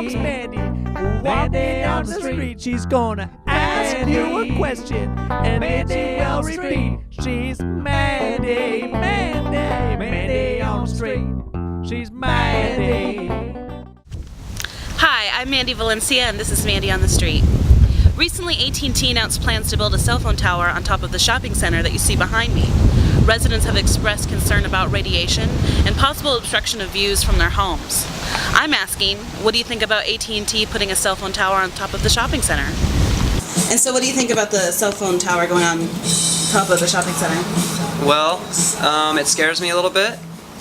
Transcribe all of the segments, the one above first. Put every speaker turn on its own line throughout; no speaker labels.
comes Mandy, walking down the street. She's gonna ask you a question, and then she will repeat. She's Mandy, Mandy, Mandy on the street. She's Mandy.
Hi, I'm Mandy Valencia, and this is Mandy on the Street. Recently, AT&T announced plans to build a cell phone tower on top of the shopping center that you see behind me. Residents have expressed concern about radiation and possible obstruction of views from their homes. I'm asking, what do you think about AT&T putting a cell phone tower on top of the shopping center?
And so what do you think about the cell phone tower going on top of the shopping center?
Well, it scares me a little bit.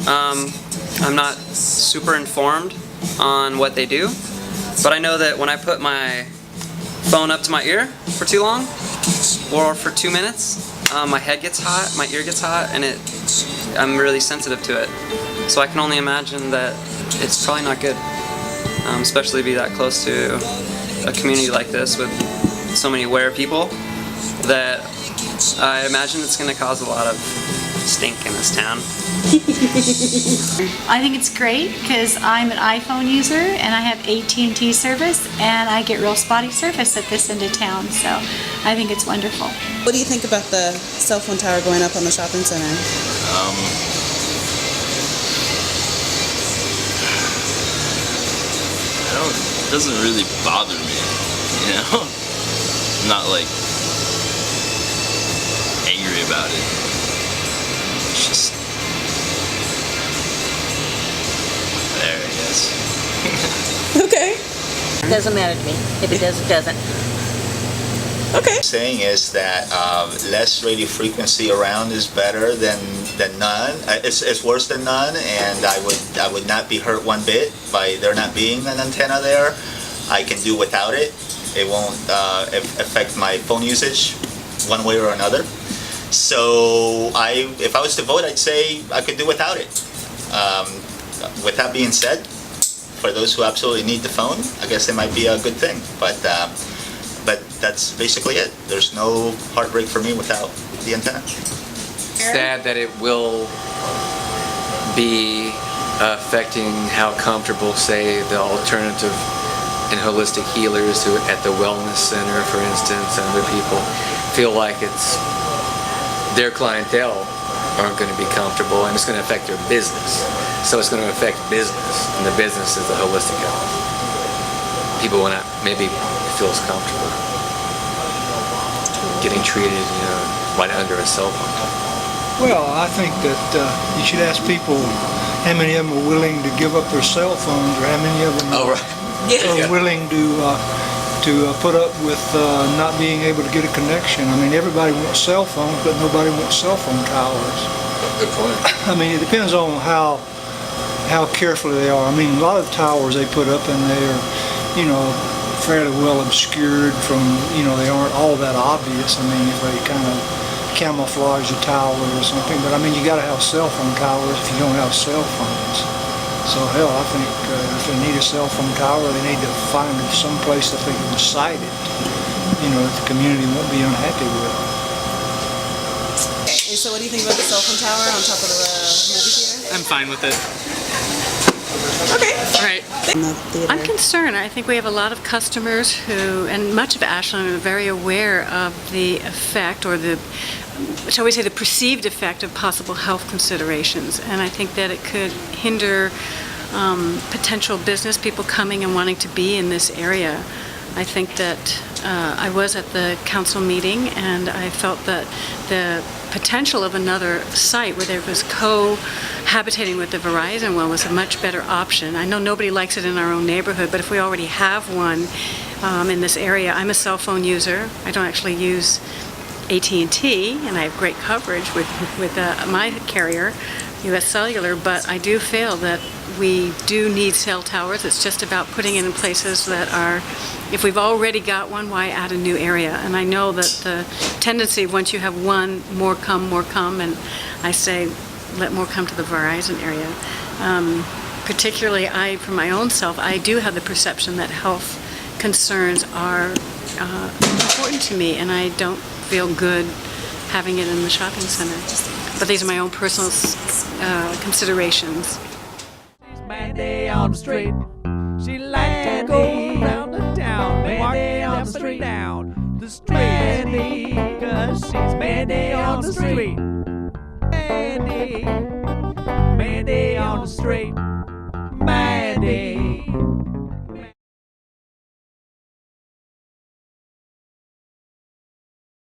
I'm not super informed on what they do, but I know that when I put my phone up to my ear for too long, or for 2 minutes, my head gets hot, my ear gets hot, and I'm really sensitive to it. So I can only imagine that it's probably not good, especially to be that close to a community like this with so many aware people, that I imagine it's going to cause a lot of stink in this town.
I think it's great because I'm an iPhone user and I have AT&T service and I get real spotty service at this end of town, so I think it's wonderful.
What do you think about the cell phone tower going up on the shopping center?
It doesn't really bother me, you know? I'm not like angry about it. It's just there, I guess.
Okay.
Doesn't matter to me. If it does, it doesn't.
Okay.
Saying is that less radio frequency around is better than none. It's worse than none, and I would not be hurt one bit by there not being an antenna there. I can do without it. It won't affect my phone usage one way or another. So if I was to vote, I'd say I could do without it. With that being said, for those who absolutely need the phone, I guess it might be a good thing. But that's basically it. There's no heartbreak for me without the antenna.
Sad that it will be affecting how comfortable, say, the alternative and holistic healers who at the wellness center, for instance, and other people feel like it's their clientele aren't going to be comfortable, and it's going to affect their business. So it's going to affect business, and the business is the holistic health. People will not maybe feel as comfortable getting treated, right under a cell phone.
Well, I think that you should ask people how many of them are willing to give up their cell phones, or how many of them are willing to put up with not being able to get a connection. I mean, everybody wants cell phones, but nobody wants cell phone towers.
Good point.
I mean, it depends on how careful they are. I mean, a lot of the towers they put up, and they're, fairly well obscured from, they aren't all that obvious. I mean, if they kind of camouflage the tower or something, but I mean, you got to have cell phone towers if you don't have cell phones. So hell, I think if they need a cell phone tower, they need to find some place that they can site it, that the community won't be unhappy with.
Okay, and so what do you think about the cell phone tower on top of the movie theater?
I'm fine with it.
Okay.
All right.
I'm concerned. I think we have a lot of customers who, and much of Ashland, are very aware of the effect, or the, shall we say, the perceived effect of possible health considerations. And I think that it could hinder potential business people coming and wanting to be in this area. I think that I was at the council meeting, and I felt that the potential of another site where there was cohabitating with the Verizon one was a much better option. I know nobody likes it in our own neighborhood, but if we already have one in this area, I'm a cell phone user. I don't actually use AT&T, and I have great coverage with my carrier, U.S. Cellular, but I do feel that we do need cell towers. It's just about putting it in places that are, if we've already got one, why add a new area? And I know that the tendency, once you have one, more come, and I say, let more come to the Verizon area. Particularly, for my own self, I do have the perception that health concerns are important to me, and I don't feel good having it in the shopping center. But these are my own personal considerations.
Mandy on the street. She likes to go Mandy on the street. Down the street. Mandy, 'cause she's Mandy on the street. Mandy, Mandy on the street. Mandy.